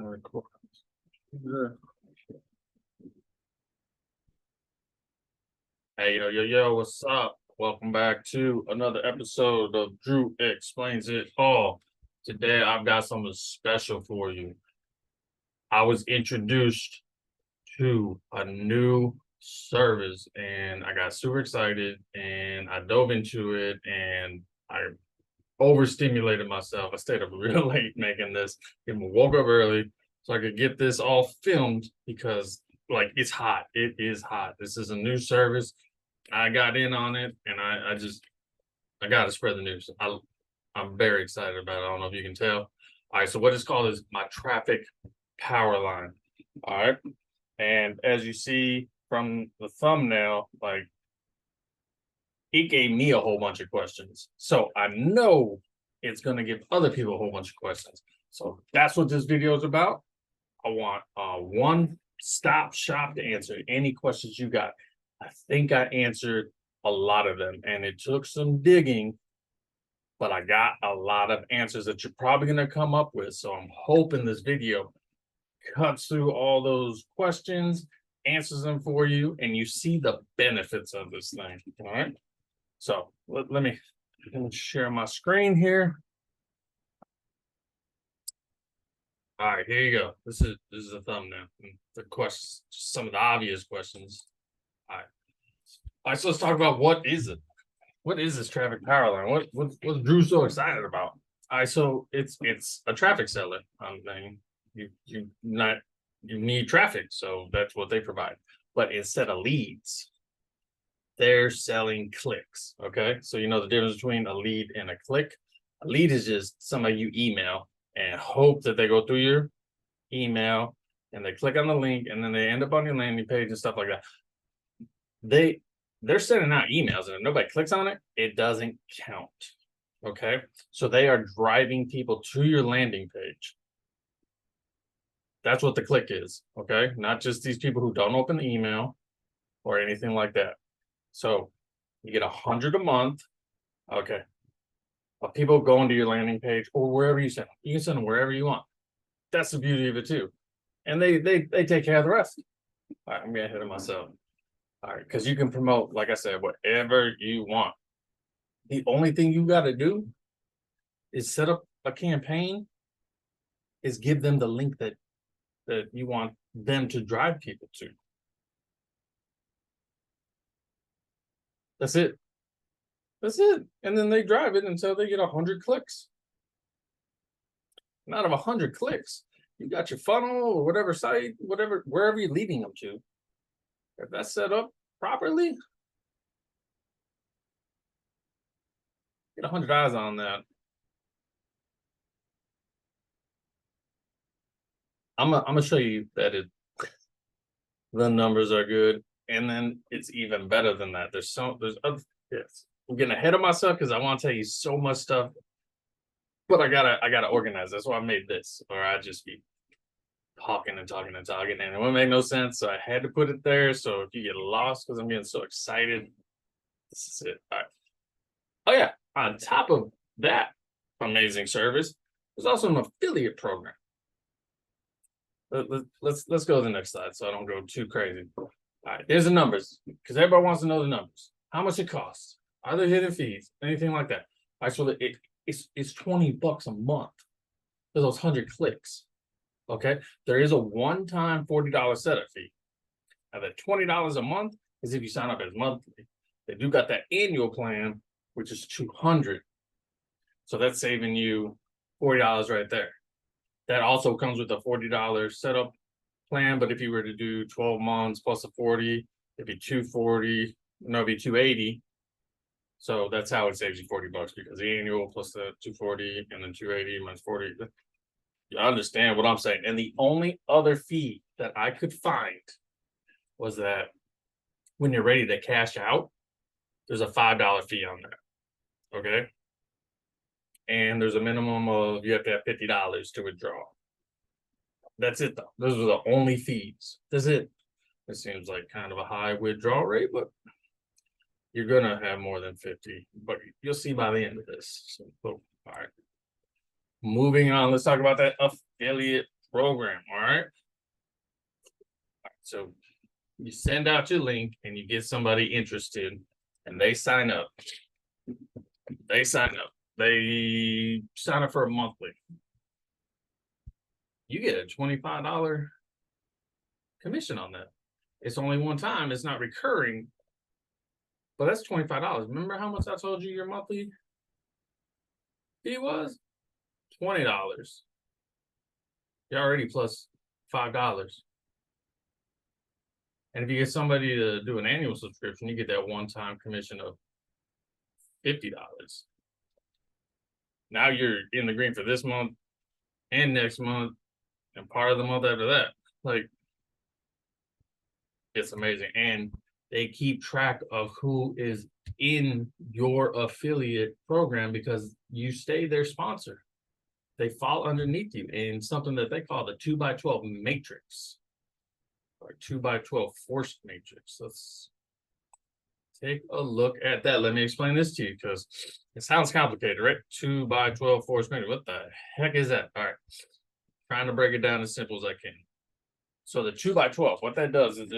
Record. Hey, yo, what's up? Welcome back to another episode of Drew Explains It All. Today, I've got something special for you. I was introduced to a new service and I got super excited and I dove into it and I overstimulated myself. I stayed up real late making this. Even woke up early so I could get this all filmed because like it's hot. It is hot. This is a new service. I got in on it and I gotta spread the news. I'm very excited about it. I don't know if you can tell. All right, so what it's called is my traffic power line. All right. And as you see from the thumbnail, like it gave me a whole bunch of questions. So I know it's going to give other people a whole bunch of questions. So that's what this video is about. I want one-stop shop to answer any questions you got. I think I answered a lot of them, and it took some digging, but I got a lot of answers that you're probably going to come up with. So I'm hoping this video cuts through all those questions, answers them for you, and you see the benefits of this thing. All right. So let me share my screen here. All right, here you go. This is a thumbnail. The questions, some of the obvious questions. All right, so let's talk about what is it? What is this traffic power line? What's Drew so excited about? All right, so it's a traffic seller. I mean, you need traffic, so that's what they provide. But instead of leads, they're selling clicks. Okay, so you know the difference between a lead and a click. A lead is just somebody you email and hope that they go through your email and they click on the link and then they end up on your landing page and stuff like that. They're sending out emails and if nobody clicks on it, it doesn't count. Okay, so they are driving people to your landing page. That's what the click is. Okay, not just these people who don't open the email or anything like that. So you get 100 a month, okay, of people going to your landing page or wherever you send them. You can send them wherever you want. That's the beauty of it too. And they take care of the rest. All right, I'm getting ahead of myself. All right, because you can promote, like I said, whatever you want. The only thing you got to do is set up a campaign, is give them the link that you want them to drive people to. That's it. That's it. And then they drive it until they get 100 clicks. And out of 100 clicks, you got your funnel or whatever site, wherever you're leading them to. If that's set up properly, get 100 eyes on that. I'm gonna show you that the numbers are good. And then it's even better than that. There's other, yes. I'm getting ahead of myself because I want to tell you so much stuff, but I gotta organize. That's why I made this, or I'd just be talking and talking and talking, and it wouldn't make no sense. So I had to put it there. So if you get lost because I'm getting so excited, this is it. All right. Oh yeah. On top of that amazing service, there's also an affiliate program. Let's go to the next slide so I don't go too crazy. All right, there's the numbers because everybody wants to know the numbers. How much it costs? Are there hidden fees? Anything like that? All right, so it's $20 a month for those 100 clicks. Okay, there is a one-time $40 setup fee. Now that $20 a month is if you sign up as monthly. They do got that annual plan, which is $200. So that's saving you $40 right there. That also comes with a $40 setup plan, but if you were to do 12 months plus a 40, it'd be 240, no, it'd be 280. So that's how it saves you $40 because the annual plus the 240 and then 280 minus 40. You understand what I'm saying? And the only other fee that I could find was that when you're ready to cash out, there's a $5 fee on that. Okay. And there's a minimum of, you have to have $50 to withdraw. That's it though. Those are the only fees. That's it. It seems like kind of a high withdrawal rate, but you're gonna have more than 50, but you'll see by the end of this. So, all right. Moving on, let's talk about that affiliate program. All right. So you send out your link and you get somebody interested and they sign up. They sign up. They sign up for a monthly. You get a $25 commission on that. It's only one time. It's not recurring, but that's $25. Remember how much I told you your monthly fee was? $20. You're already plus $5. And if you get somebody to do an annual subscription, you get that one-time commission of $50. Now you're in the green for this month and next month and part of the month after that. Like, it's amazing. And they keep track of who is in your affiliate program because you stay their sponsor. They fall underneath you in something that they call the 2x12 matrix or 2x12 force matrix. Let's take a look at that. Let me explain this to you because it sounds complicated, right? 2x12 force matrix. What the heck is that? All right. Trying to break it down as simple as I can. So the 2x12, what that does is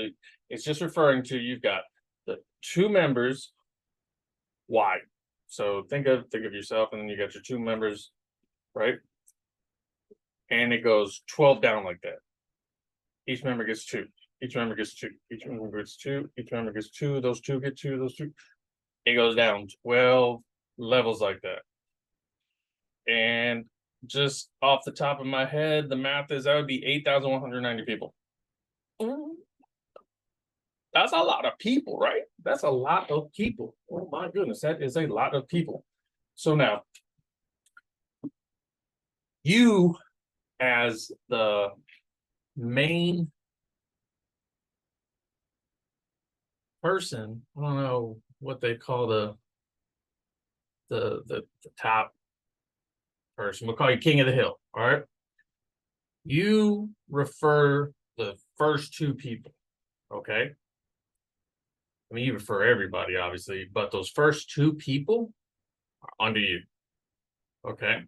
it's just referring to you've got the two members wide. So think of yourself, and then you got your two members, right? And it goes 12 down like that. Each member gets two. Each member gets two. Each member gets two. Each member gets two. Those two get two. Those two. It goes down 12 levels like that. And just off the top of my head, the math is that would be 8,190 people. That's a lot of people, right? That's a lot of people. Oh my goodness, that is a lot of people. So now, you as the main person, I don't know what they call the top person. We'll call you King of the Hill, all right? You refer the first two people, okay? I mean, you refer everybody, obviously, but those first two people are under you, okay?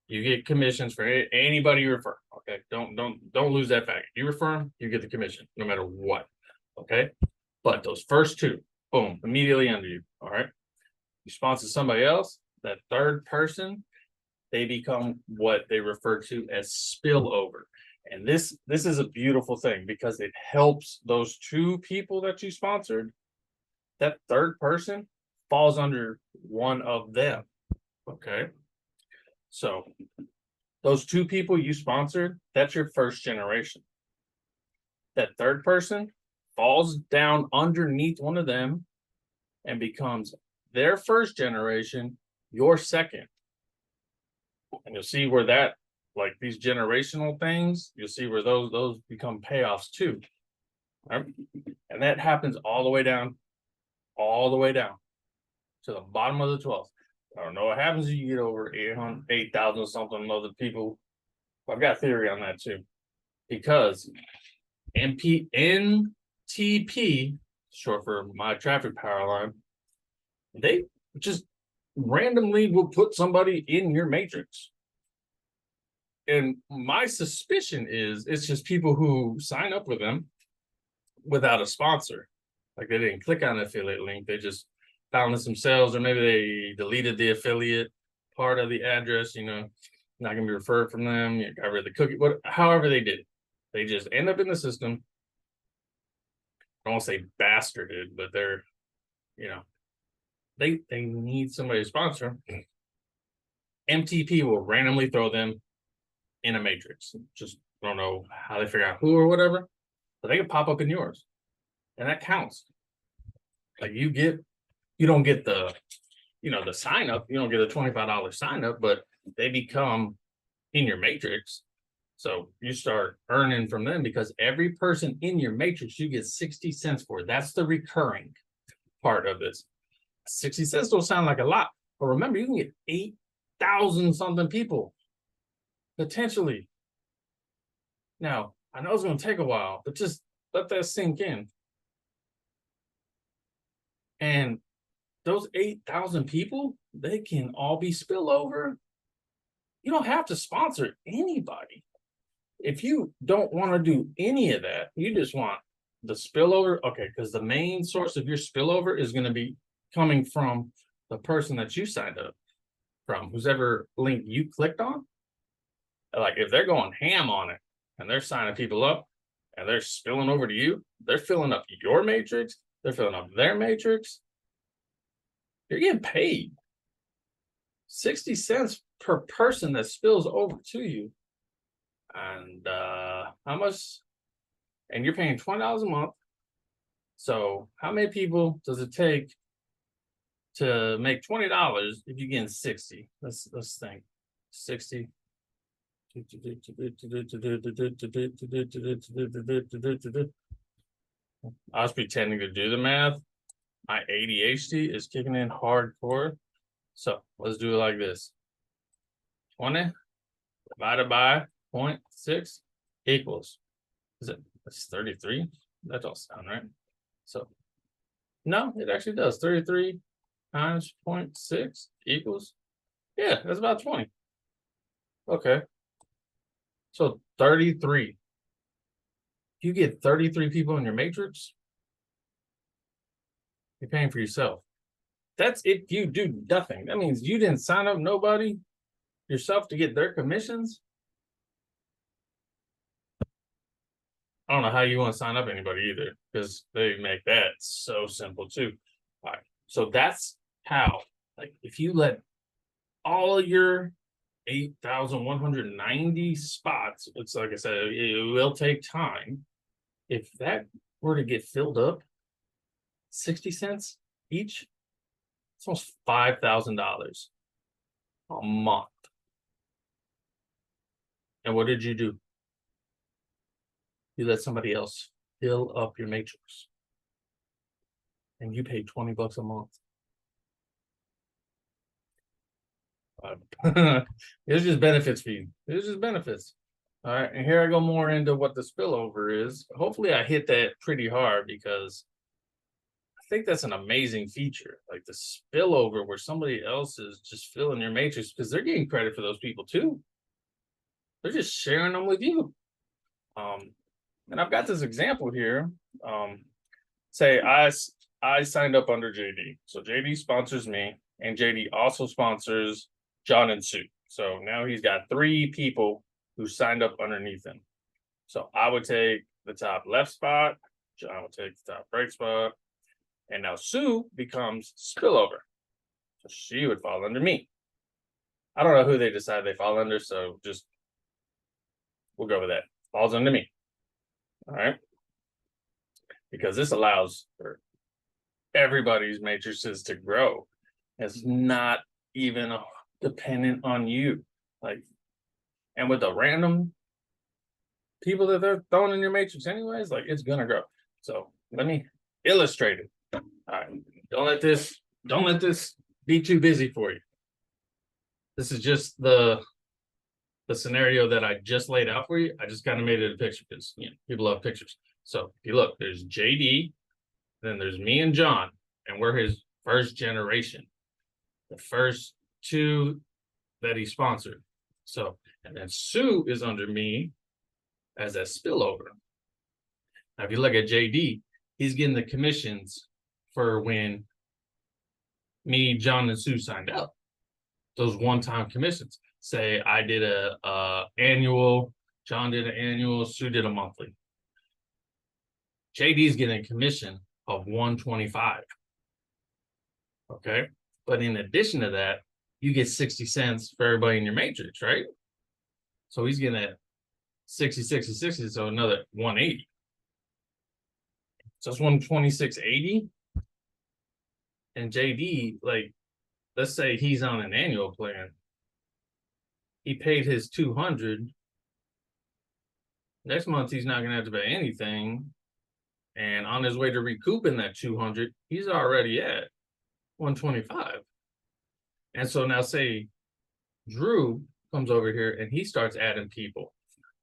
You get commissions for anybody you refer, okay? Don't lose that fact. You refer them, you get the commission, no matter what, okay? But those first two, boom, immediately under you, all right? You sponsor somebody else, that third person, they become what they refer to as spillover. And this is a beautiful thing because it helps those two people that you sponsored. That third person falls under one of them, okay? So those two people you sponsored, that's your first generation. That third person falls down underneath one of them and becomes their first generation, your second. And you'll see where that, like these generational things, you'll see where those become payoffs too. Right? And that happens all the way down to the bottom of the 12th. I don't know what happens if you get over 8,000 something other people. I've got theory on that too. Because NTP, short for my traffic power line, they just randomly will put somebody in your matrix. And my suspicion is it's just people who sign up with them without a sponsor. Like they didn't click on the affiliate link, they just found this themselves, or maybe they deleted the affiliate part of the address, you know, not gonna be referred from them, you got rid of the cookie, however they did it. They just end up in the system. I don't want to say bastarded, but they're, you know, they need somebody to sponsor. MTP will randomly throw them in a matrix. Just don't know how they figure out who or whatever, but they can pop up in yours. And that counts. Like you don't get the, you know, the sign up, you don't get a $25 sign up, but they become in your matrix. So you start earning from them because every person in your matrix, you get 60 cents for. That's the recurring part of this. 60 cents don't sound like a lot, but remember, you can get 8,000 something people potentially. Now, I know it's going to take a while, but just let that sink in. And those 8,000 people, they can all be spillover. You don't have to sponsor anybody. If you don't want to do any of that, you just want the spillover, okay, because the main source of your spillover is going to be coming from the person that you signed up from, whoever link you clicked on. Like if they're going ham on it and they're signing people up and they're spilling over to you, they're filling up your matrix, they're filling up their matrix, you're getting paid 60 cents per person that spills over to you. And how much? And you're paying $20 a month. So how many people does it take to make $20 if you're getting 60? Let's think. 60. I was pretending to do the math. My ADHD is kicking in hardcore. So let's do it like this. 20 divided by 0.6 equals, is it, that's 33? That don't sound right. So no, it actually does. 33 times 0.6 equals, yeah, that's about 20. Okay. So 33. You get 33 people in your matrix, you're paying for yourself. That's if you do nothing. That means you didn't sign up nobody yourself to get their commissions. I don't know how you want to sign up anybody either, because they make that so simple too. All right. So that's how, like, if you let all your 8,190 spots, it's like I said, it will take time. If that were to get filled up, 60 cents each, it's almost $5,000 a month. And what did you do? You let somebody else fill up your matrix. And you pay $20 a month. It's just benefits for you. It's just benefits. All right, and here I go more into what the spillover is. Hopefully I hit that pretty hard because I think that's an amazing feature. Like the spillover where somebody else is just filling your matrix, because they're getting credit for those people too. They're just sharing them with you. And I've got this example here. Say I signed up under JD. So JD sponsors me, and JD also sponsors John and Sue. So now he's got 3 people who signed up underneath him. So I would take the top left spot, John would take the top right spot, and now Sue becomes spillover. So she would fall under me. I don't know who they decide they fall under, so just we'll go with that. Falls under me. All right. Because this allows for everybody's matrices to grow. It's not even dependent on you. Like, and with the random people that they're throwing in your matrix anyways, like it's gonna grow. So let me illustrate it. All right. Don't let this be too busy for you. This is just the scenario that I just laid out for you. I just kind of made it a picture because people love pictures. So if you look, there's JD, then there's me and John, and we're his first generation, the first 2 that he sponsored. So, and then Sue is under me as a spillover. Now, if you look at JD, he's getting the commissions for when me, John, and Sue signed up. Those one-time commissions. Say I did a annual, John did an annual, Sue did a monthly. JD's getting a commission of $125. Okay. But in addition to that, you get 60 cents for everybody in your matrix, right? So he's getting at 60, 60, 60, so another 180. So it's 126.80. And JD, like, let's say he's on an annual plan. He paid his 200. Next month, he's not going to have to pay anything. And on his way to recouping that 200, he's already at 125. And so now say Drew comes over here and he starts adding people.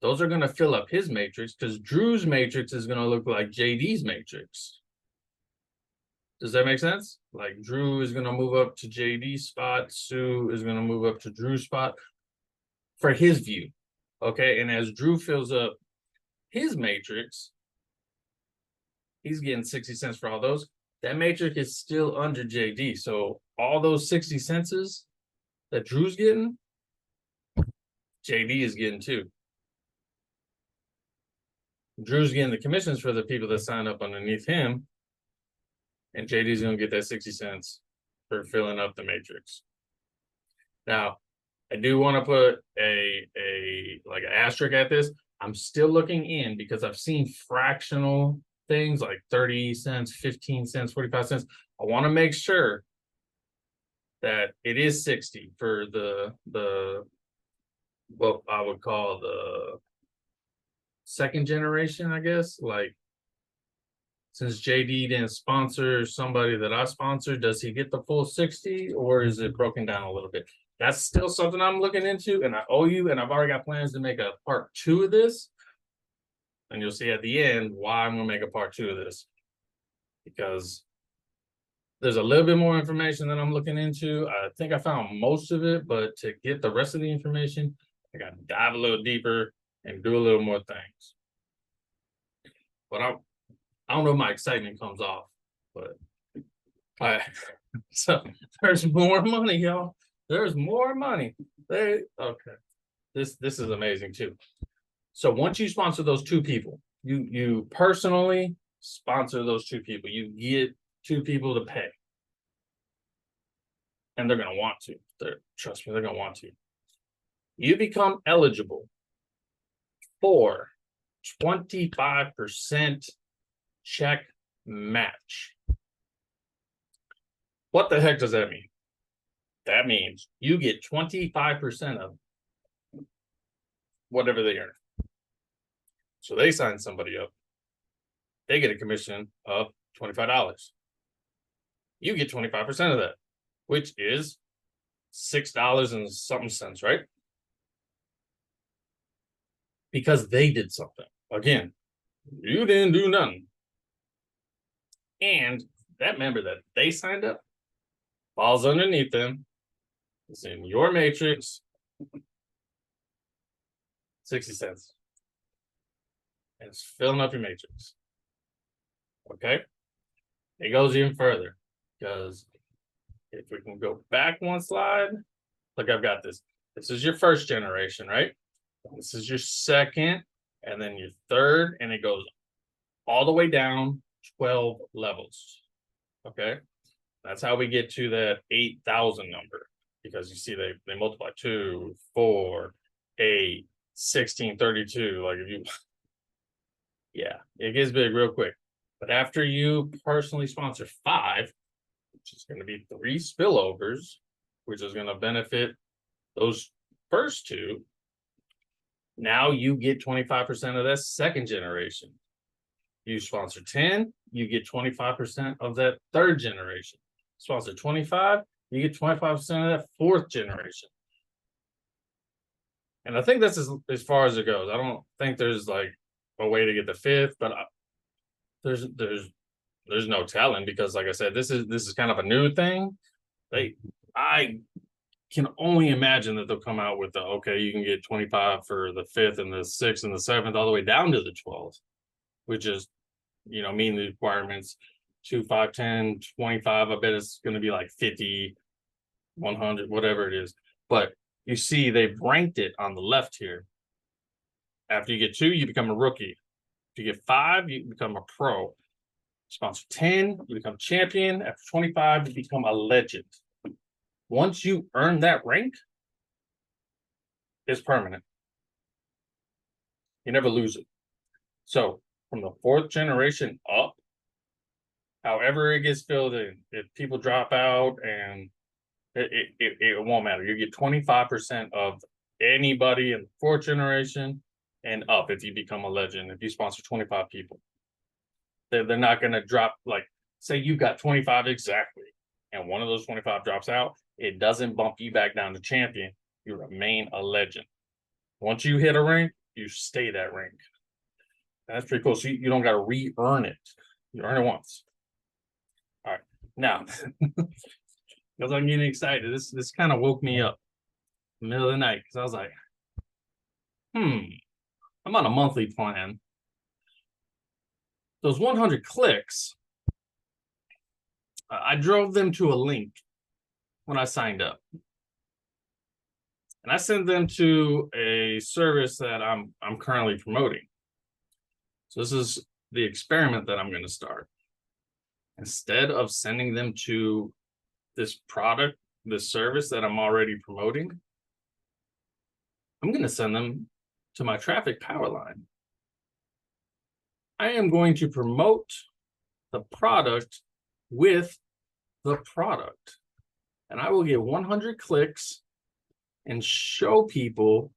Those are going to fill up his matrix because Drew's matrix is going to look like JD's matrix. Does that make sense? Like Drew is going to move up to JD's spot. Sue is going to move up to Drew's spot for his view. Okay, and as Drew fills up his matrix, he's getting 60 cents for all those. That matrix is still under JD. So all those 60 cents that Drew's getting, JD is getting too. Drew's getting the commissions for the people that sign up underneath him, and JD's gonna get that 60 cents for filling up the matrix. Now, I do want to put a like an asterisk at this. I'm still looking in because I've seen fractional things like 30 cents, 15 cents, 45 cents. I want to make sure that it is 60 for the what I would call the second generation, I guess. Like, since JD didn't sponsor somebody that I sponsored, does he get the full 60 or is it broken down a little bit? That's still something I'm looking into, and I owe you, and I've already got plans to make a part 2 of this. And you'll see at the end why I'm gonna make a part 2 of this. Because there's a little bit more information that I'm looking into. I think I found most of it, but to get the rest of the information, I gotta dive a little deeper and do a little more things. But I don't know if my excitement comes off, but all right. So there's more money, y'all. There's more money. Okay. This is amazing too. So once you sponsor those 2 people, you personally sponsor those 2 people. You get 2 people to pay. And they're gonna want to. Trust me, they're gonna want to. You become eligible for 25% check match. What the heck does that mean? That means you get 25% of whatever they earn. So they sign somebody up. They get a commission of $25. You get 25% of that, which is $6 and something cents, right? Because they did something. Again, you didn't do nothing. And that member that they signed up falls underneath them. It's in your matrix. 60 cents. And it's filling up your matrix. Okay? It goes even further. Because if we can go back one slide, look, I've got this. This is your first generation, right? This is your second, and then your third, and it goes all the way down 12 levels. Okay? That's how we get to that 8,000 number. Because you see they multiply 2, 4, 8, 16, 32. Like, if you yeah, it gets big real quick. But after you personally sponsor 5, which is going to be 3 spillovers, which is going to benefit those first 2, now you get 25% of that second generation. You sponsor 10, you get 25% of that third generation. Sponsor 25, you get 25% of that fourth generation. And I think that's as far as it goes. I don't think there's like a way to get the 5th, but there's no telling, because like I said, this is kind of a new thing. I can only imagine that they'll come out with the, okay, you can get 25 for the 5th and the 6th and the 7th all the way down to the 12th, which is, meeting the requirements. 2, 5, 10, 25. I bet it's going to be like 50, 100, whatever it is. But you see, they've ranked it on the left here. After you get 2, you become a rookie. If you get 5, you become a pro. Sponsor 10, you become champion. After 25, you become a legend. Once you earn that rank, it's permanent. You never lose it. So from the 4th generation up, however it gets filled in, if people drop out, and it won't matter. You get 25% of anybody in the 4th generation and up if you become a legend, if you sponsor 25 people. They're not going to drop, like, say you got 25 exactly, and one of those 25 drops out, it doesn't bump you back down to champion. You remain a legend. Once you hit a rank, you stay that rank. That's pretty cool. So you don't got to re-earn it. You earn it once. All right. Now, because I'm getting excited, this kind of woke me up in the middle of the night, because I was like, I'm on a monthly plan. Those 100 clicks, I drove them to a link when I signed up. And I sent them to a service that I'm currently promoting. So this is the experiment that I'm going to start. Instead of sending them to this product, this service that I'm already promoting, I'm going to send them to my traffic Powerline. I am going to promote the product with the product. And I will get 100 clicks and show people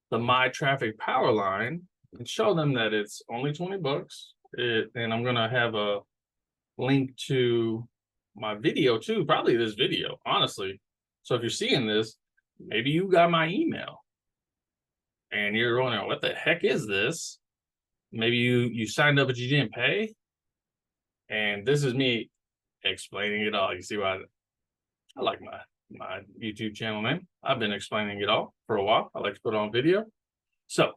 the My Traffic Powerline and show them that it's only 20 bucks. And I'm going to have a link to my video too, probably this video, honestly. So if you're seeing this, maybe you got my email and you're wondering, what the heck is this? Maybe you signed up, but you didn't pay. And this is me explaining it all. You see why I like my YouTube channel name. I've been explaining it all for a while. I like to put it on video. So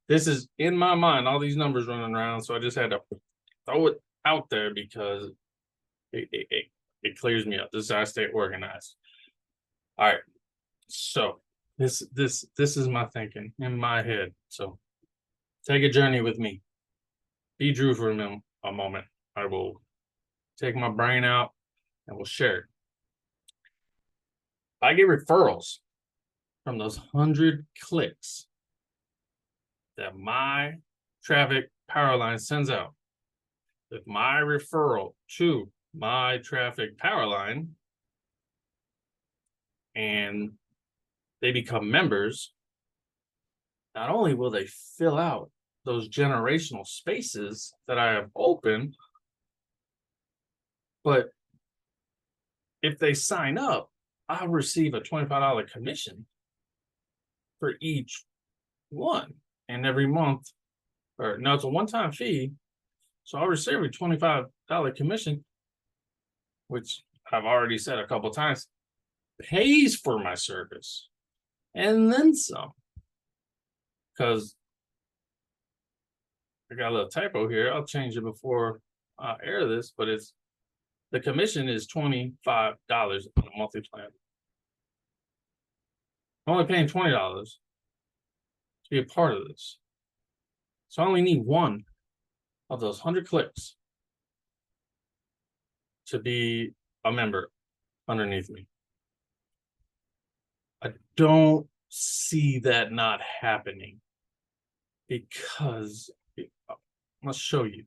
this is in my mind, all these numbers running around. So I just had to throw it out there because it clears me up. This is how I stay organized. All right. So this is my thinking in my head. So take a journey with me. Be Drew for a moment. I will take my brain out and we'll share it. I get referrals from those 100 clicks that my traffic Powerline sends out. With my referral to my traffic Powerline and they become members, not only will they fill out those generational spaces that I have open, but if they sign up, I'll receive a $25 commission for each one. And every month, or no, it's a one-time fee. So I'll receive a $25 commission, which I've already said a couple times, pays for my service and then some. Because I got a little typo here. I'll change it before I air this, but the commission is $25 on a monthly plan. I'm only paying $20 to be a part of this. So I only need one of those 100 clicks to be a member underneath me. I don't see that not happening because I'm gonna show you.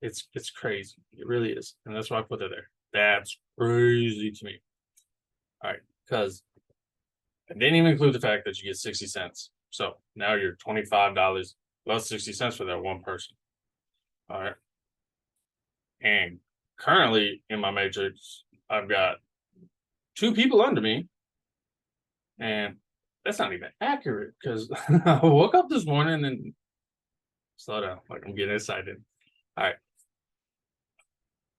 It's crazy. It really is. And that's why I put it there. That's crazy to me. All right, because I didn't even include the fact that you get 60 cents. So now you're $25 plus 60 cents for that one person. All right. And currently in my matrix, I've got 2 people under me. And that's not even accurate because I woke up this morning and slow down, like I'm getting excited. All right.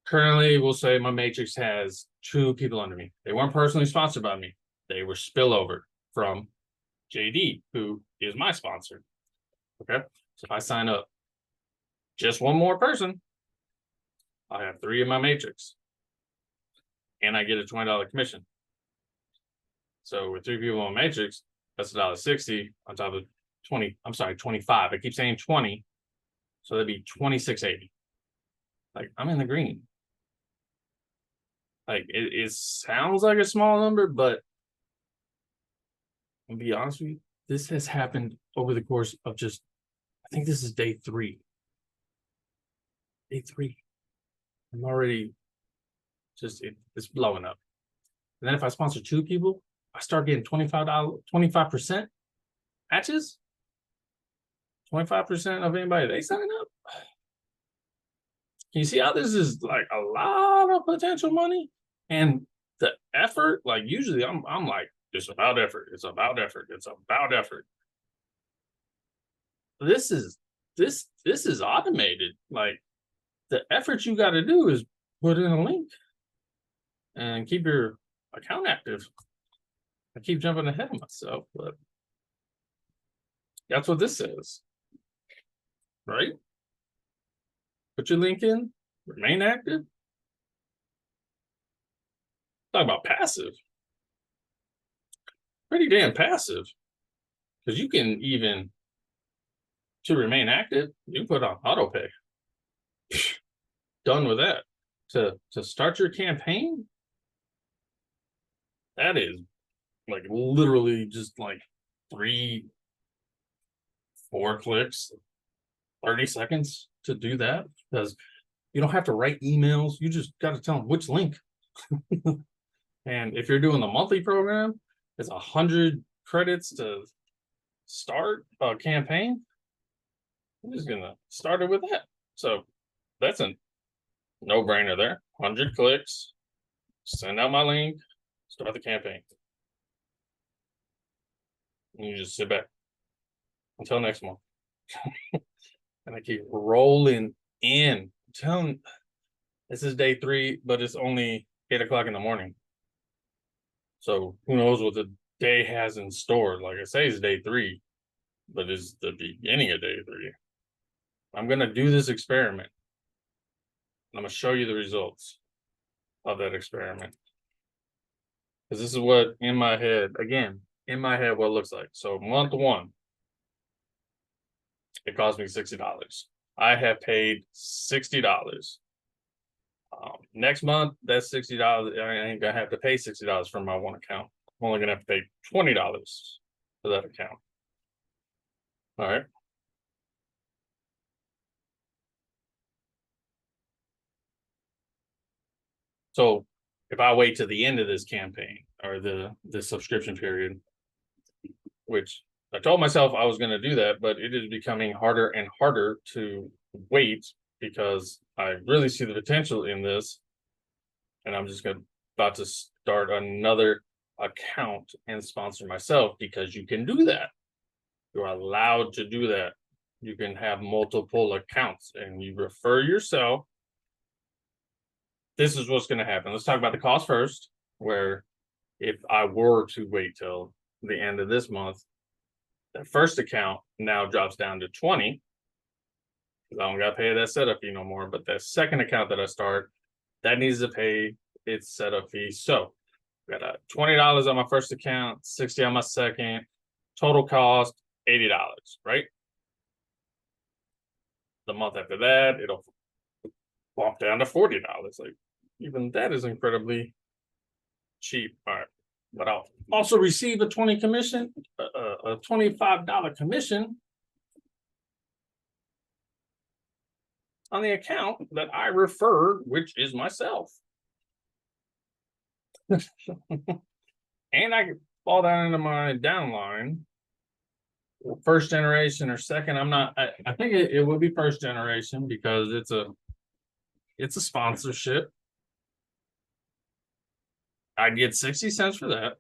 Currently, we'll say my matrix has 2 people under me. They weren't personally sponsored by me. They were spillover from JD, who is my sponsor. Okay. So if I sign up just one more person, I have 3 in my matrix. And I get a $20 commission. So with 3 people on matrix, that's $1.60 on top of 20. I'm sorry, 25. I keep saying 20. So that'd be $26.80. Like I'm in the green. Like it sounds like a small number, but I'll be honest with you, this has happened over the course of just, I think this is day 3. Day 3. I'm already just, it's blowing up. And then if I sponsor 2 people, I start getting $25% matches. 25% of anybody they sign up. Can you see how this is like a lot of potential money? And the effort, like usually I'm like, it's about effort. It's about effort. It's about effort. This is automated. Like the effort you got to do is put in a link and keep your account active. I keep jumping ahead of myself, but that's what this says, right? Put your link in, remain active. Talk about passive. Pretty damn passive. Because you can even, to remain active, you can put on auto pay. Done with that. To start your campaign, that is like literally just like 3-4 clicks, 30 seconds to do that, because you don't have to write emails. You just got to tell them which link. And if you're doing the monthly program, it's 100 credits to start a campaign. I'm just gonna start it with that. So that's a no-brainer there. 100 clicks, send out my link, start the campaign. And you just sit back until next month. And I keep rolling in. I'm telling, this is day 3, but it's only 8 o'clock in the morning. So who knows what the day has in store. Like I say, it's day 3, but it's the beginning of day 3. I'm gonna do this experiment. I'm gonna show you the results of that experiment. Because this is what in my head, again, in my head, what it looks like. So month 1, it cost me $60. I have paid $60. Next month, that's $60. I ain't gonna have to pay $60 from my one account. I'm only gonna have to pay $20 for that account. All right. So if I wait to the end of this campaign or the subscription period, which I told myself I was going to do that, but it is becoming harder and harder to wait because I really see the potential in this. And I'm just about to start another account and sponsor myself, because you can do that. You're allowed to do that. You can have multiple accounts and you refer yourself. This is what's going to happen. Let's talk about the cost first, where if I were to wait till the end of this month, the first account now drops down to 20, because I don't got to pay that setup fee no more. But the second account that I start, that needs to pay its setup fee. So I got $20 on my first account, 60 on my second, total cost $80, right? The month after that, it'll bump down to $40. Like, even that is incredibly cheap. All right. But I'll also receive a $25 commission on the account that I referred, which is myself. And I can fall down into my downline, first generation or second. I'm not, I think it will be first generation, because it's a sponsorship. I'd get 60 cents for that.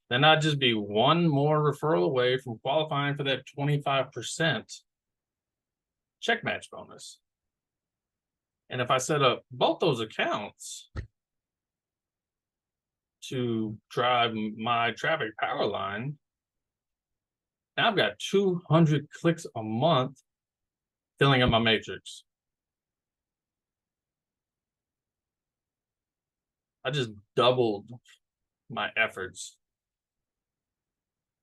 Then I'd just be one more referral away from qualifying for that 25% check match bonus. And if I set up both those accounts to drive my traffic Powerline, now I've got 200 clicks a month filling up my matrix. I just doubled my efforts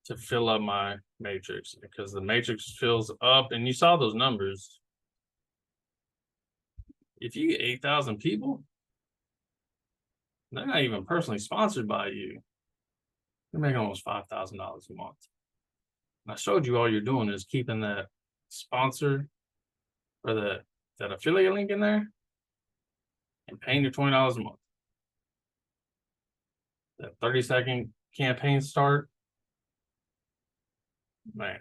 to fill up my matrix, because the matrix fills up, and you saw those numbers. If you get 8,000 people, they're not even personally sponsored by you, you're making almost $5,000 a month. And I showed you all you're doing is keeping that sponsor or that affiliate link in there and paying your $20 a month. That 30-second campaign start, man.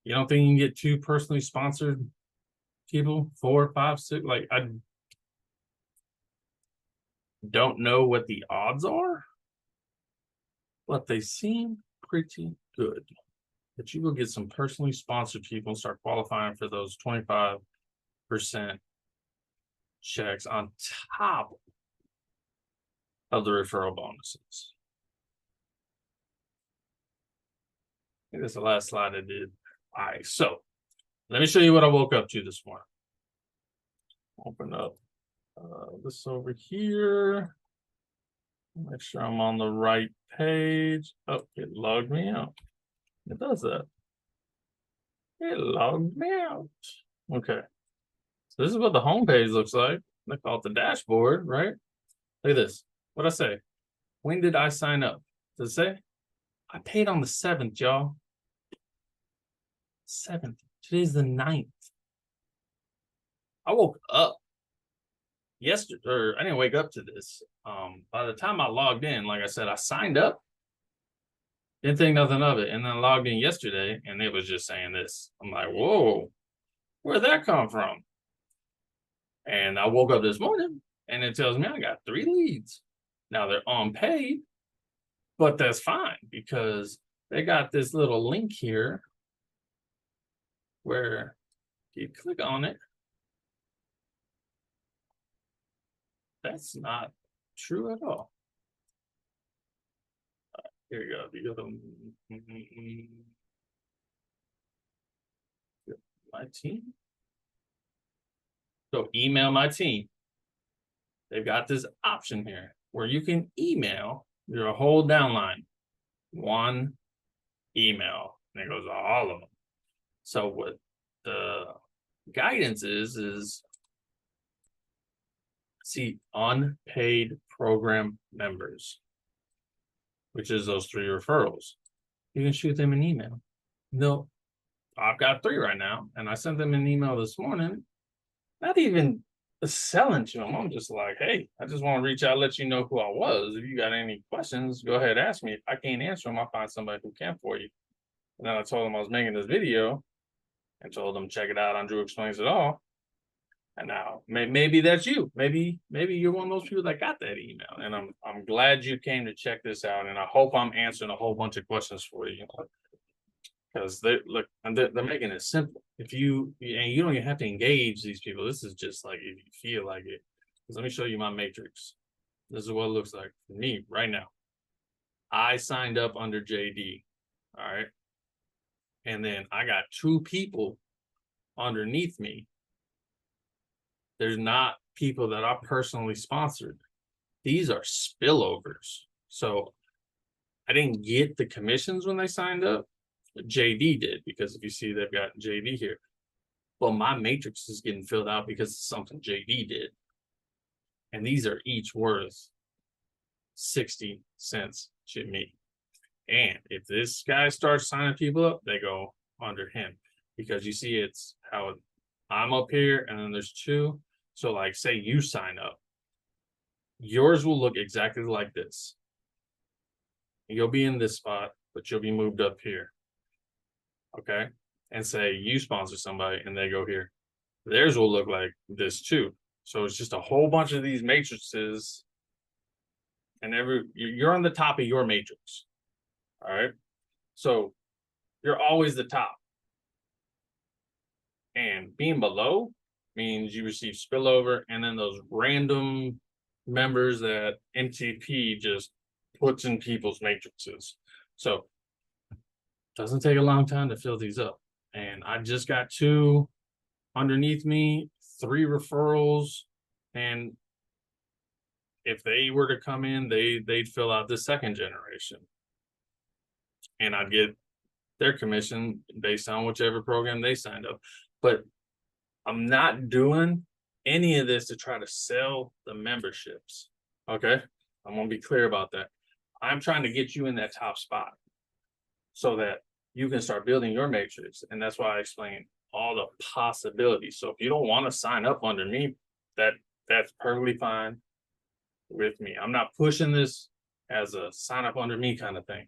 You don't think you can get 2 personally sponsored people, 4, 5, 6? Like, I don't know what the odds are, but they seem pretty good that you will get some personally sponsored people and start qualifying for those 25% checks on top of the referral bonuses. I think that's the last slide I did. All right, so let me show you what I woke up to this morning. Open up this over here. Make sure I'm on the right page. Oh, it logged me out. It does that. It logged me out. Okay. So this is what the home page looks like. They call it the dashboard, right? Look at this. What'd I say? When did I sign up? Does it say? I paid on the 7th, y'all. 7th. Today's the 9th. I woke up yesterday, or I didn't wake up to this. By the time I logged in, like I said, I signed up, didn't think nothing of it, and then I logged in yesterday, and it was just saying this. I'm like, whoa, where'd that come from? And I woke up this morning, and it tells me I got 3 leads. Now they're unpaid, but that's fine because they got this little link here where you click on it. That's not true at all. Here you go. You go to my team. So email my team. They've got this option here where you can email your whole downline. One email, and it goes to all of them. So what the guidance is see unpaid program members, which is those 3 referrals. You can shoot them an email. No, I've got 3 right now, and I sent them an email this morning. Not even selling to them. I'm just like, hey, I just want to reach out, let you know who I was. If you got any questions, go ahead, ask me. If I can't answer them, I'll find somebody who can for you. And then I told them I was making this video and told them check it out on Drew Explains It All. And now maybe that's you. Maybe you're one of those people that got that email. And I'm glad you came to check this out. And I hope I'm answering a whole bunch of questions for you. Because they're making it simple. If you don't even have to engage these people. This is just like if you feel like it. Because let me show you my matrix. This is what it looks like for me right now. I signed up under JD. All right. And then I got 2 people underneath me. There's not people that I personally sponsored. These are spillovers. So I didn't get the commissions when they signed up. JD did, because if you see they've got JD here. Well, my matrix is getting filled out because it's something JD did. And these are each worth 60 cents to me. And if this guy starts signing people up, they go under him. Because you see it's how I'm up here and then there's 2. So like say you sign up. Yours will look exactly like this. You'll be in this spot, but you'll be moved up here. Okay, and say you sponsor somebody and they go here. Theirs will look like this too. So it's just a whole bunch of these matrices, and you're on the top of your matrix. All right, so you're always the top, and being below means you receive spillover, and then those random members that MTP just puts in people's matrices. So doesn't take a long time to fill these up. And I just got 2 underneath me, 3 referrals. And if they were to come in, they'd fill out the 2nd generation. And I'd get their commission based on whichever program they signed up. But I'm not doing any of this to try to sell the memberships. Okay? I'm going to be clear about that. I'm trying to get you in that top spot, so that you can start building your matrix. And that's why I explain all the possibilities. So if you don't want to sign up under me, that's perfectly fine with me. I'm not pushing this as a sign up under me kind of thing.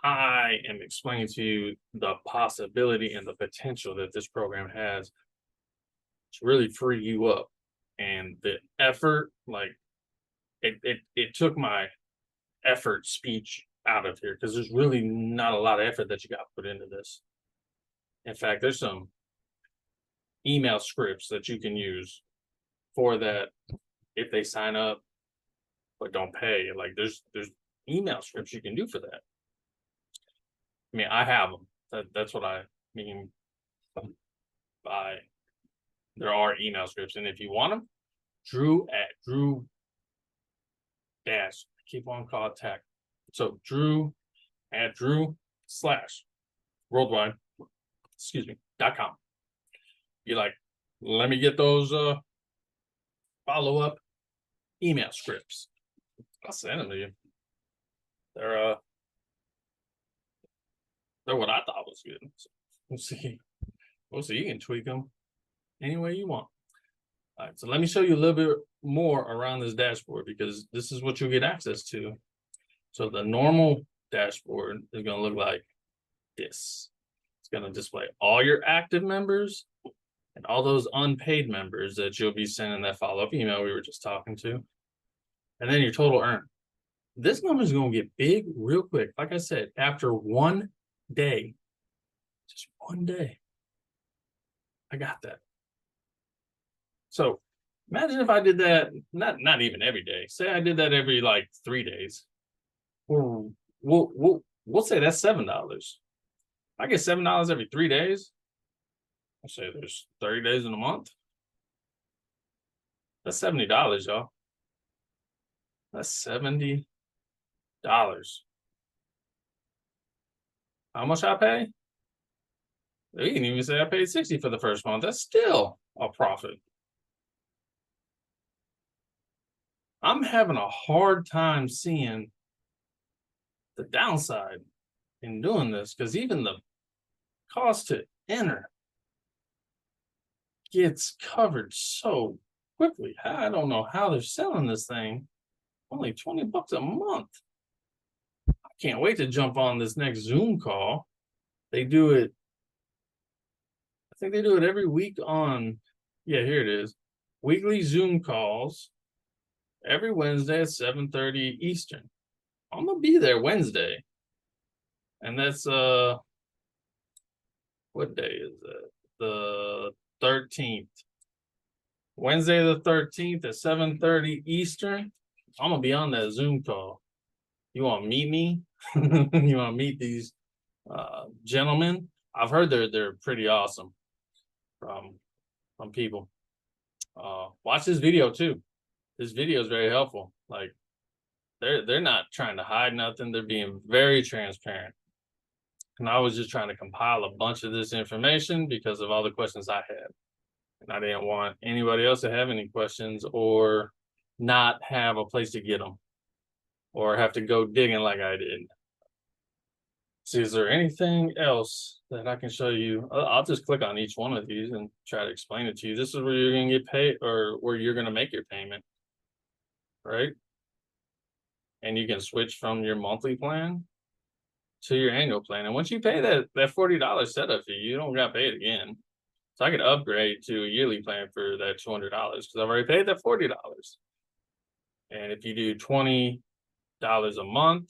I am explaining to you the possibility and the potential that this program has to really free you up. And the effort, like it took my effort speech out of here, because there's really not a lot of effort that you got put into this. In fact, there's some email scripts that you can use for that if they sign up. but don't pay. Like there's email scripts you can do for that. I mean, I have them. That's what I mean by there are email scripts, and if you want them, Drew dash keep on contact. So Drew slash worldwide, .com. You're like, let me get those follow-up email scripts. I'll send them to you. They're what I thought was good. So we'll see. You can tweak them any way you want. All right, so let me show you a little bit more around this dashboard, because this is what you'll get access to. So the normal dashboard is going to look like this. It's going to display all your active members and all those unpaid members that you'll be sending that follow-up email we were just talking to. And then your total earn. This number is going to get big real quick. Like I said, after 1 day, just 1 day, I got that. So imagine if I did that, not even every day. Say I did that every like 3 days. We'll say that's $7. I get $7 every 3 days. I'll say there's 30 days in a month. That's $70, y'all. That's $70. How much I pay? You can even say I paid $60 for the first month. That's still a profit. I'm having a hard time seeing the downside in doing this, because even the cost to enter gets covered so quickly. I don't know how they're selling this thing. Only $20 a month. I can't wait to jump on this next Zoom call. They do it, I think they do it every week on, yeah, here it is. Weekly Zoom calls every Wednesday at 7:30 Eastern. I'm gonna be there Wednesday. And that's what day is that? The 13th. Wednesday the 13th at 7:30 Eastern. I'm gonna be on that Zoom call. You want to meet me? You want to meet these gentlemen? I've heard they're pretty awesome from people. Watch this video too. This video is very helpful. Like they're not trying to hide nothing. They're being very transparent. And I was just trying to compile a bunch of this information because of all the questions I had. And I didn't want anybody else to have any questions or not have a place to get them or have to go digging like I did. See, is there anything else that I can show you? I'll just click on each one of these and try to explain it to you. This is where you're going to get paid, or where you're going to make your payment, right? And you can switch from your monthly plan to your annual plan. And once you pay that $40 setup fee, you don't got to pay it again. So I could upgrade to a yearly plan for that $200 because I've already paid that $40. And if you do $20 a month,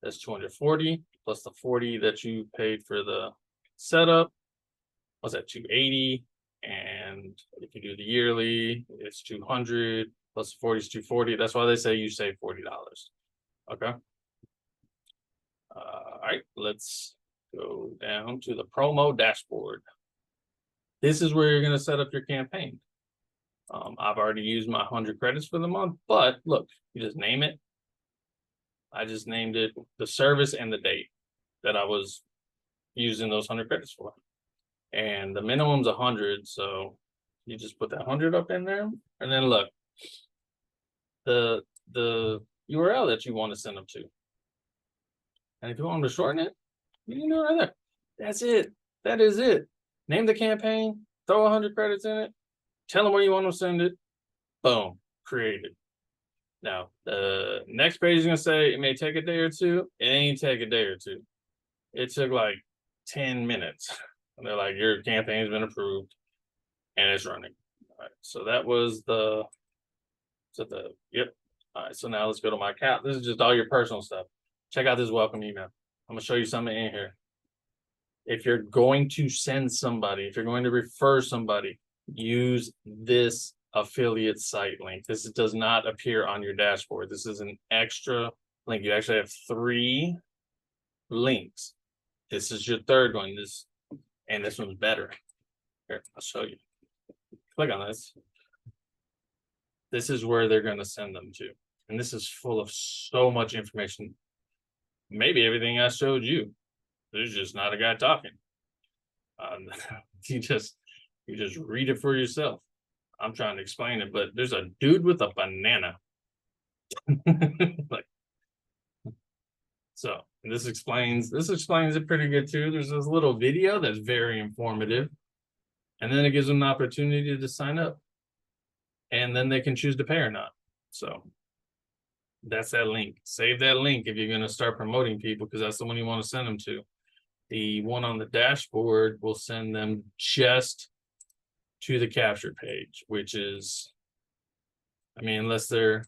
that's $240 plus the $40 that you paid for the setup. What's that? $280. And if you do the yearly, it's $200 plus the $40 is $240. That's why they say you save $40. Okay. All right, let's go down to the promo dashboard. This is where you're going to set up your campaign. I've already used my 100 credits for the month, but look, you just name it. I just named it the service and the date that I was using those 100 credits for. And the minimum's 100, so you just put that 100 up in there. And then look, the URL that you want to send them to. And if you want them to shorten it, you can do it right there. That's it. That is it. Name the campaign, throw 100 credits in it, tell them where you want to send it. Boom, created. Now, the next page is going to say it may take a day or two. It ain't take a day or two. It took like 10 minutes. And they're like, your campaign's been approved and it's running. All right, so that was yep. All right, so now let's go to my account. This is just all your personal stuff. Check out this welcome email. I'm going to show you something in here. If you're going to send somebody, if you're going to refer somebody, use this affiliate site link. This does not appear on your dashboard. This is an extra link. You actually have 3 links. This is your third one. This one's better. Here, I'll show you. Click on this. This is where they're going to send them to. And this is full of so much information. Maybe everything I showed you. There's just not a guy talking. You just read it for yourself. I'm trying to explain it, but there's a dude with a banana. Like, so this explains it pretty good too. There's this little video that's very informative, and then it gives them an opportunity to sign up, and then they can choose to pay or not. So that's that link. Save that link if you're going to start promoting people, because that's the one you want to send them to. The one on the dashboard will send them just to the capture page, which is, I mean, unless they're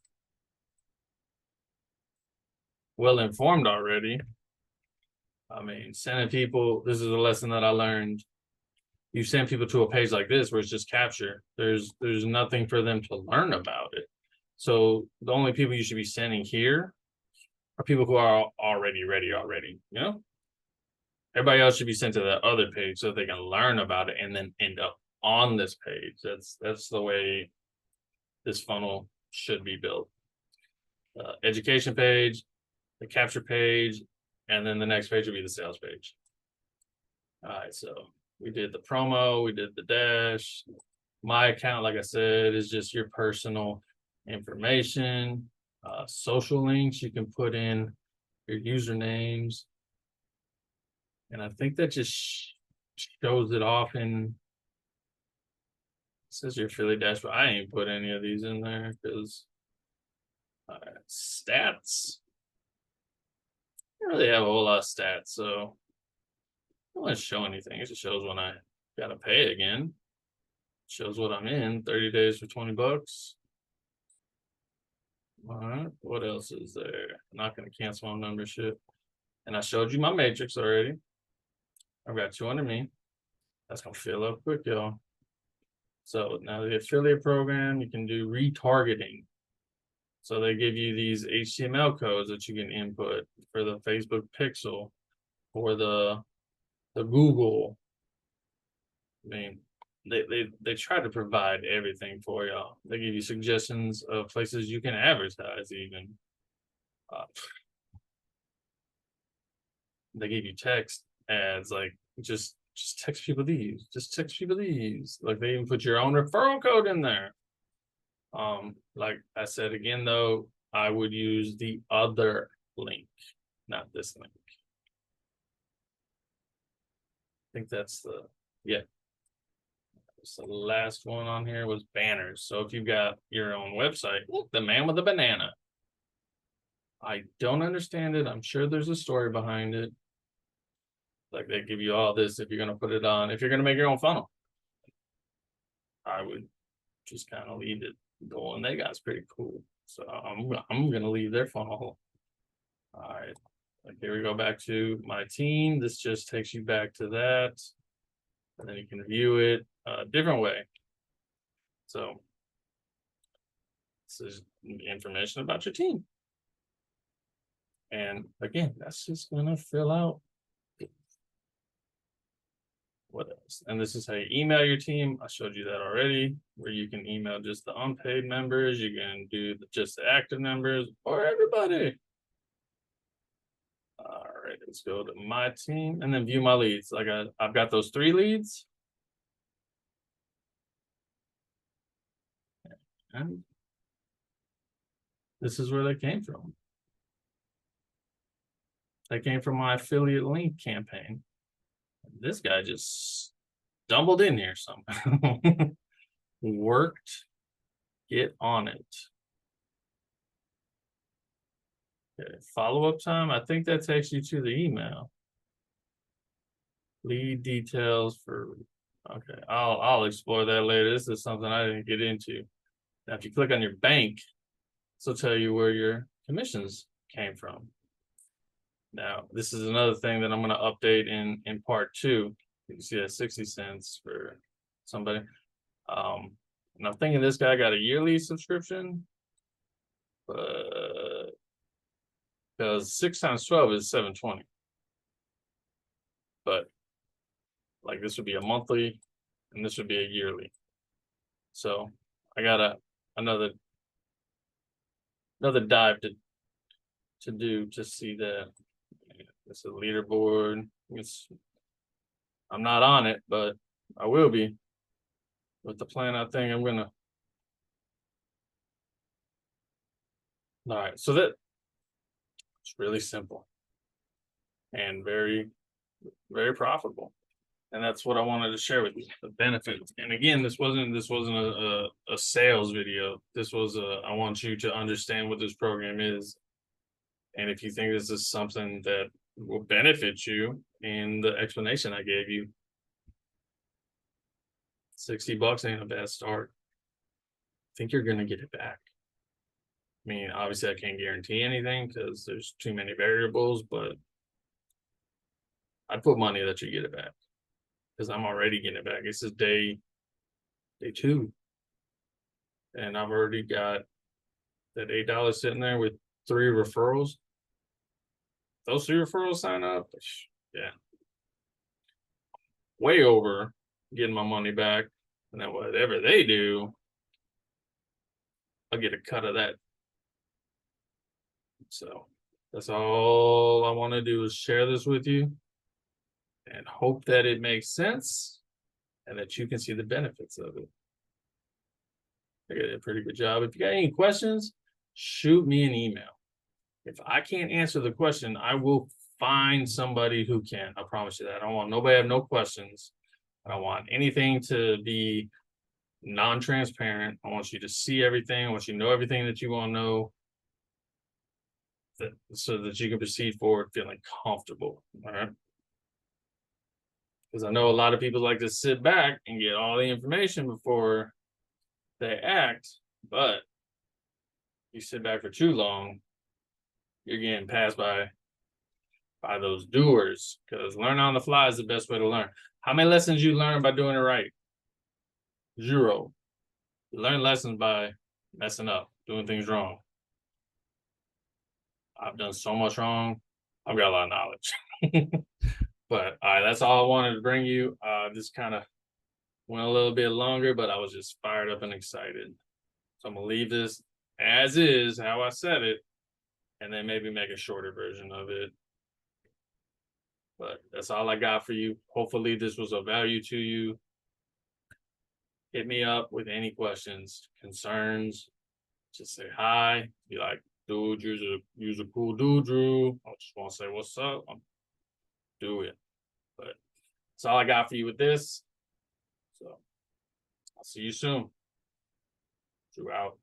well informed already. I mean, sending people, this is a lesson that I learned. You send people to a page like this where it's just capture. There's nothing for them to learn about it. So the only people you should be sending here are people who are already ready, you know? Everybody else should be sent to that other page so that they can learn about it and then end up on this page. That's the way this funnel should be built. Education page, the capture page, and then the next page will be the sales page. All right, so we did the promo, we did the dash. My account, like I said, is just your personal information. Social links, you can put in your usernames. And I think that just shows it off in, it says your affiliate dashboard. I ain't put any of these in there because stats. I don't really have a whole lot of stats, so I don't want to show anything. It just shows when I gotta pay again. It shows what I'm in, 30 days for 20 bucks. All right, what else is there? I'm not gonna cancel my membership. And I showed you my matrix already. I've got 2 under me. That's gonna fill up quick, y'all. So now the affiliate program, you can do retargeting. So they give you these HTML codes that you can input for the Facebook pixel, for the Google. I mean, they try to provide everything for y'all. They give you suggestions of places you can advertise even. They give you text ads, like just text people these, just text people these. Like they even put your own referral code in there. Like I said again, though, I would use the other link, not this link. I think that's the, yeah. So the last one on here was banners. So if you've got your own website, look, the man with the banana. I don't understand it. I'm sure there's a story behind it. Like they give you all this if you're going to put it on, if you're going to make your own funnel. I would just kind of leave it. The one they got is pretty cool. So I'm going to leave their funnel. All right. Like here we go back to my team. This just takes you back to that. And then you can view it a different way. So this is information about your team. And again, that's just going to fill out. What else? And this is how you email your team. I showed you that already, where you can email just the unpaid members. You can do just the active members or everybody. All right, let's go to my team and then view my leads. Like I've got those 3 leads. And this is where they came from. They came from my affiliate link campaign. This guy just stumbled in here somehow. Worked. Get on it. Okay, follow-up time. I think that takes you to the email. Lead details for, okay, I'll explore that later. This is something I didn't get into. Now, if you click on your bank, this will tell you where your commissions came from. Now, this is another thing that I'm going to update in part 2. You can see that 60 cents for somebody. And I'm thinking this guy got a yearly subscription, but because 6 times 12 is 720. But like this would be a monthly, and this would be a yearly. So I got another dive to do to see that. It's a leaderboard. I'm not on it, but I will be. With the plan, I think I'm gonna. All right, so that it's really simple and very, very profitable, and that's what I wanted to share with you, the benefits. And again, this wasn't a sales video. This was I want you to understand what this program is, and if you think this is something that will benefit you in the explanation I gave you, $60 ain't a bad start. I think you're gonna get it back. I mean, obviously, I can't guarantee anything because there's too many variables, but I'd put money that you get it back because I'm already getting it back. This is day 2, and I've already got that $8 sitting there with 3 referrals. Those 3 referrals sign up, yeah, way over getting my money back, and then whatever they do, I'll get a cut of that. So that's all I want to do is share this with you and hope that it makes sense and that you can see the benefits of it. I did a pretty good job. If you got any questions, shoot me an email. If I can't answer the question, I will find somebody who can. I promise you that. I don't want nobody to have no questions. I don't want anything to be non-transparent. I want you to see everything. I want you to know everything that you want to know, so that you can proceed forward feeling comfortable. All right. Because I know a lot of people like to sit back and get all the information before they act, but you sit back for too long, you're getting passed by those doers. Because learn on the fly is the best way to learn. How many lessons you learn by doing it right? 0. You learn lessons by messing up, doing things wrong. I've done so much wrong. I've got a lot of knowledge. But that's all I wanted to bring you. This kind of went a little bit longer, but I was just fired up and excited. So I'm gonna leave this as is, how I said it, and then maybe make a shorter version of it. But that's all I got for you. Hopefully this was of value to you. Hit me up with any questions, concerns. Just say hi. Be like, dude, you're a cool dude, Drew. I just want to say what's up. Do it. But that's all I got for you with this. So I'll see you soon. Drew out.